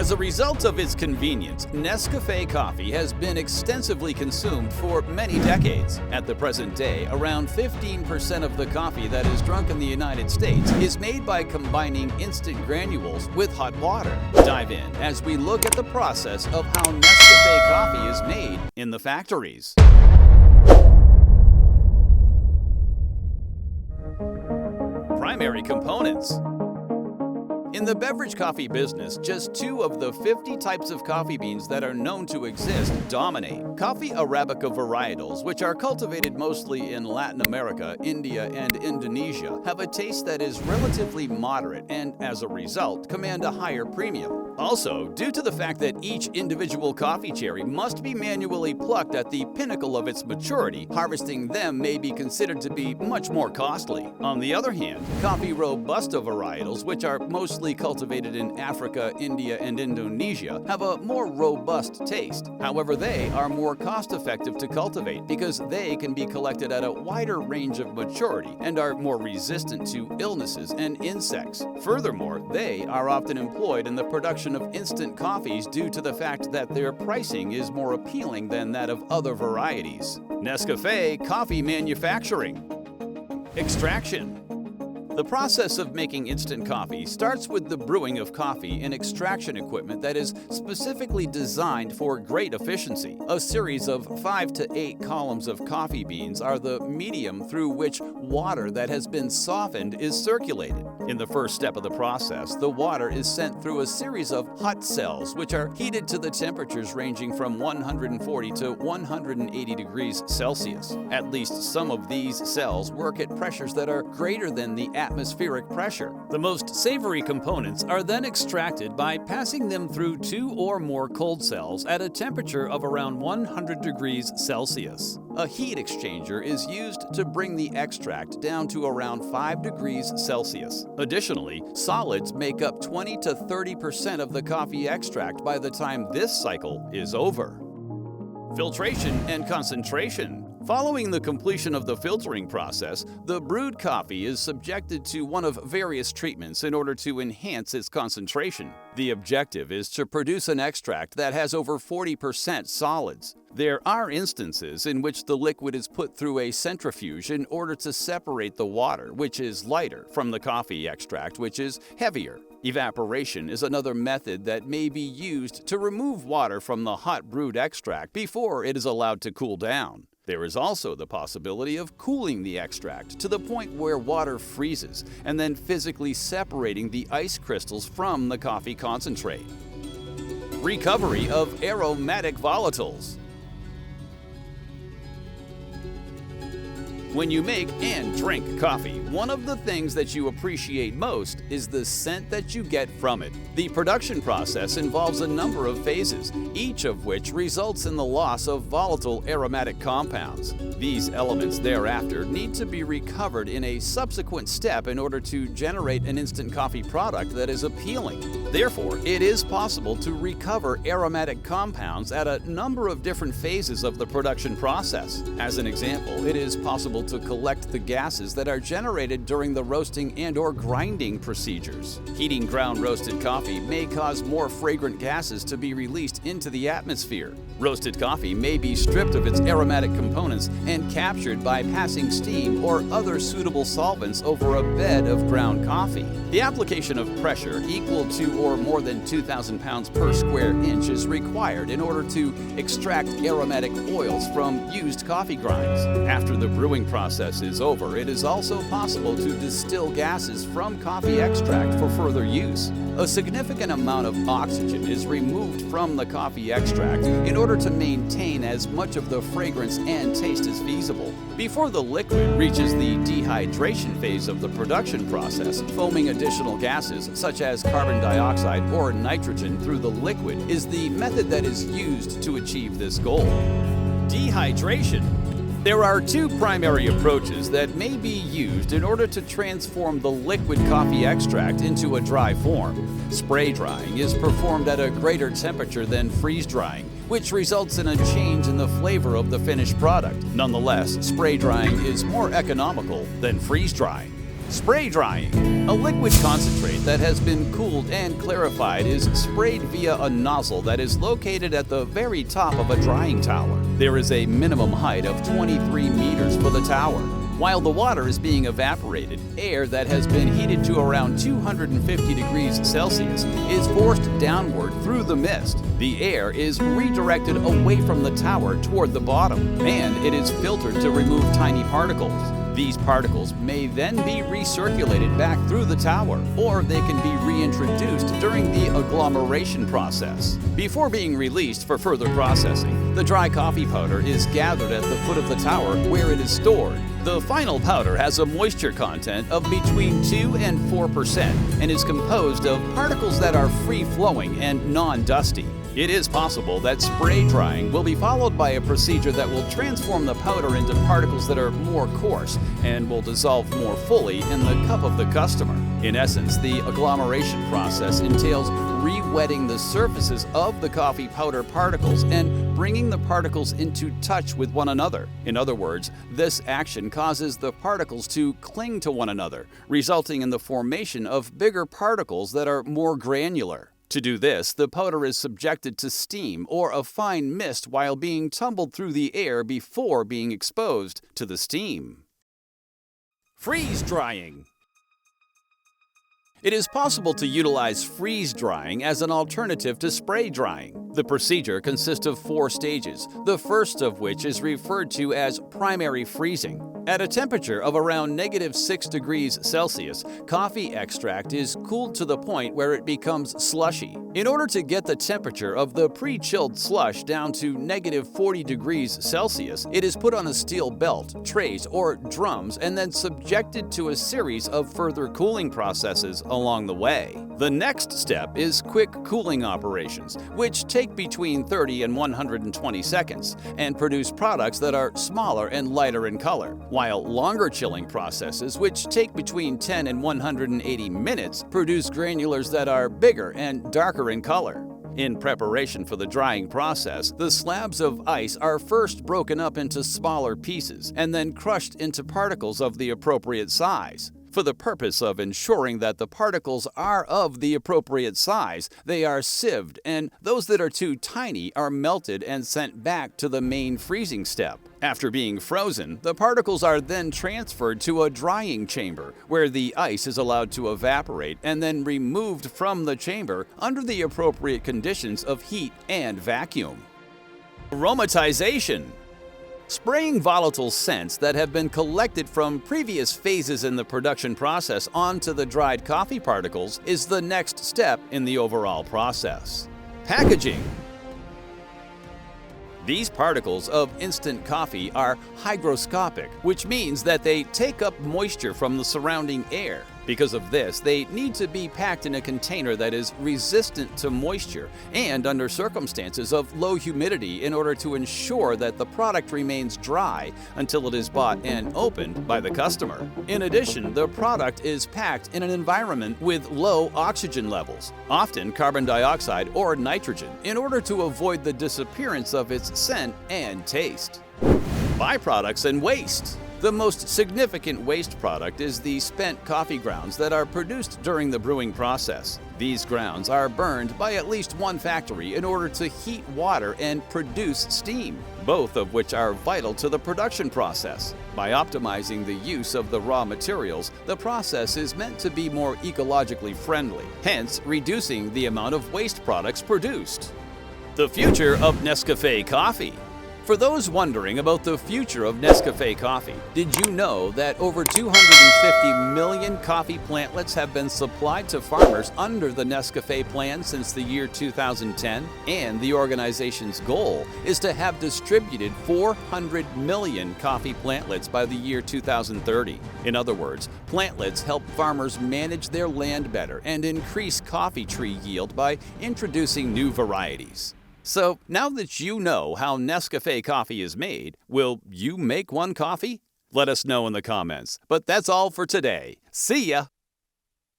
As a result of its convenience, Nescafé coffee has been extensively consumed for many decades. At the present day, around 15% of the coffee that is drunk in the United States is made by combining instant granules with hot water. Dive in as we look at the process of how Nescafé coffee is made in the factories. Primary components. In the beverage coffee business, just 2 of the 50 types of coffee beans that are known to exist dominate. Coffee Arabica varietals, which are cultivated mostly in Latin America, India, and Indonesia, have a taste that is relatively moderate and, as a result, command a higher premium. Also, due to the fact that each individual coffee cherry must be manually plucked at the pinnacle of its maturity, harvesting them may be considered to be much more costly. On the other hand, coffee Robusta varietals, which are mostly cultivated in Africa, India, and Indonesia, have a more robust taste. However, they are more cost-effective to cultivate because they can be collected at a wider range of maturity and are more resistant to illnesses and insects. Furthermore, they are often employed in the production of instant coffees due to the fact that their pricing is more appealing than that of other varieties. Nescafé coffee manufacturing. Extraction. The process of making instant coffee starts with the brewing of coffee in extraction equipment that is specifically designed for great efficiency. A series of 5 to 8 columns of coffee beans are the medium through which water that has been softened is circulated. In the first step of the process, the water is sent through a series of hot cells, which are heated to the temperatures ranging from 140 to 180 degrees Celsius. At least some of these cells work at pressures that are greater than the atmospheric pressure. The most savory components are then extracted by passing them through 2 or more cold cells at a temperature of around 100 degrees Celsius. A heat exchanger is used to bring the extract down to around 5 degrees Celsius. Additionally, solids make up 20 to 30% of the coffee extract by the time this cycle is over. Filtration and concentration. Following the completion of the filtering process, the brewed coffee is subjected to one of various treatments in order to enhance its concentration. The objective is to produce an extract that has over 40% solids. There are instances in which the liquid is put through a centrifuge in order to separate the water, which is lighter, from the coffee extract, which is heavier. Evaporation is another method that may be used to remove water from the hot brewed extract before it is allowed to cool down. There is also the possibility of cooling the extract to the point where water freezes and then physically separating the ice crystals from the coffee concentrate. Recovery of aromatic volatiles. When you make and drink coffee, one of the things that you appreciate most is the scent that you get from it. The production process involves a number of phases, each of which results in the loss of volatile aromatic compounds. These elements thereafter need to be recovered in a subsequent step in order to generate an instant coffee product that is appealing. Therefore, it is possible to recover aromatic compounds at a number of different phases of the production process. As an example, it is possible to collect the gases that are generated during the roasting and/or grinding procedures. Heating ground roasted coffee may cause more fragrant gases to be released into the atmosphere. Roasted coffee may be stripped of its aromatic components and captured by passing steam or other suitable solvents over a bed of ground coffee. The application of pressure equal to or more than 2,000 pounds per square inch is required in order to extract aromatic oils from used coffee grinds. After the brewing process is over, it is also possible to distill gases from coffee extract for further use. A significant amount of oxygen is removed from the coffee extract in order to maintain as much of the fragrance and taste as feasible. Before the liquid reaches the dehydration phase of the production process, foaming additional gases such as carbon dioxide or nitrogen through the liquid is the method that is used to achieve this goal. Dehydration. There are 2 primary approaches that may be used in order to transform the liquid coffee extract into a dry form. Spray drying is performed at a greater temperature than freeze drying, which results in a change in the flavor of the finished product. Nonetheless, spray drying is more economical than freeze drying. Spray drying. A liquid concentrate that has been cooled and clarified is sprayed via a nozzle that is located at the very top of a drying tower. There is a minimum height of 23 meters for the tower. While the water is being evaporated, air that has been heated to around 250 degrees Celsius is forced downward through the mist. The air is redirected away from the tower toward the bottom, and it is filtered to remove tiny particles. These particles may then be recirculated back through the tower, or they can be reintroduced during the agglomeration process. Before being released for further processing, the dry coffee powder is gathered at the foot of the tower where it is stored. The final powder has a moisture content of between 2 and 4% and is composed of particles that are free-flowing and non-dusty. It is possible that spray drying will be followed by a procedure that will transform the powder into particles that are more coarse and will dissolve more fully in the cup of the customer. In essence, the agglomeration process entails re-wetting the surfaces of the coffee powder particles and bringing the particles into touch with one another. In other words, this action causes the particles to cling to one another, resulting in the formation of bigger particles that are more granular. To do this, the powder is subjected to steam or a fine mist while being tumbled through the air before being exposed to the steam. Freeze drying. It is possible to utilize freeze drying as an alternative to spray drying. The procedure consists of 4 stages, the first of which is referred to as primary freezing. At a temperature of around -6 degrees Celsius, coffee extract is cooled to the point where it becomes slushy. In order to get the temperature of the pre-chilled slush down to -40 degrees Celsius, it is put on a steel belt, trays, or drums and then subjected to a series of further cooling processes along the way. The next step is quick cooling operations, which take between 30 and 120 seconds and produce products that are smaller and lighter in color, while longer chilling processes, which take between 10 and 180 minutes, produce granulars that are bigger and darker in color. In preparation for the drying process, the slabs of ice are first broken up into smaller pieces and then crushed into particles of the appropriate size. For the purpose of ensuring that the particles are of the appropriate size, they are sieved, and those that are too tiny are melted and sent back to the main freezing step. After being frozen, the particles are then transferred to a drying chamber, where the ice is allowed to evaporate and then removed from the chamber under the appropriate conditions of heat and vacuum. Aromatization. Spraying volatile scents that have been collected from previous phases in the production process onto the dried coffee particles is the next step in the overall process. Packaging. These particles of instant coffee are hygroscopic, which means that they take up moisture from the surrounding air. Because of this, they need to be packed in a container that is resistant to moisture and under circumstances of low humidity in order to ensure that the product remains dry until it is bought and opened by the customer. In addition, the product is packed in an environment with low oxygen levels, often carbon dioxide or nitrogen, in order to avoid the disappearance of its scent and taste. Byproducts and waste. The most significant waste product is the spent coffee grounds that are produced during the brewing process. These grounds are burned by at least one factory in order to heat water and produce steam, both of which are vital to the production process. By optimizing the use of the raw materials, the process is meant to be more ecologically friendly, hence reducing the amount of waste products produced. The future of Nescafé coffee. For those wondering about the future of Nescafé coffee, did you know that over 250 million coffee plantlets have been supplied to farmers under the Nescafé plan since the year 2010? And the organization's goal is to have distributed 400 million coffee plantlets by the year 2030. In other words, plantlets help farmers manage their land better and increase coffee tree yield by introducing new varieties. So, now that you know how Nescafé coffee is made, will you make one coffee? Let us know in the comments. But that's all for today. See ya!